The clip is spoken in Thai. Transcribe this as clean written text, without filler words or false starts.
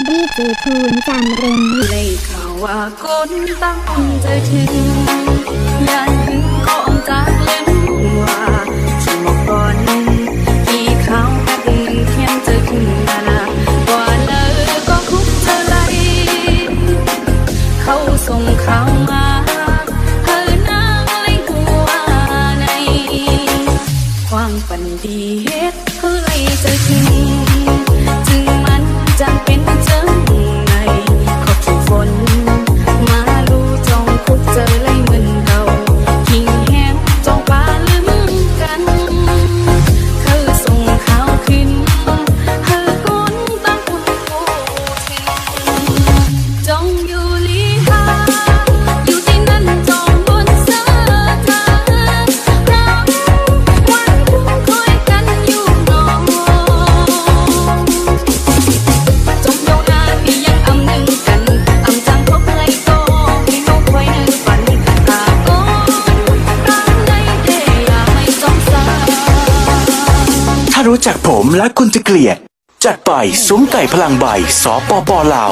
ดีเจทูนจำเริญได้ข่าวว่าคนตั้งใจถึงยันถึงก็จากเล่นว่าฉันบอกก่อนปีเขาแป๊บเทียมเจอขึ้นมาก่อนเลยก็คุกเธอไหลเขาส่งข่าวมาเธอนางไล่หัวในความฝันดีเฮ็ดเพื่อไล่เจอถึงมันจำเป็นต้องเจอไงขอบฝนมาลูจองคุกเจอไล่เหมือนเก่าหิ่งแห้งจองปลาลืมกันเธอส่งข่าวขึ้นเธอคนตั้งคุณผู้ถึงจองอยู่ลีหาอยู่ที่นั่นจองบนเสาทางเราวันคุ้มคอยกันอยู่นอนจงเจ้านาพี่ยังอำหนึ่งกันอำจังพบไรก็พี่น้องคอยนึกฝันกันตาก็รักในเดียไม่จงสา ถ้ารู้จักผมและคุณจะเกลียด จัดไปซุ้มไก่พลังใบสปปลาว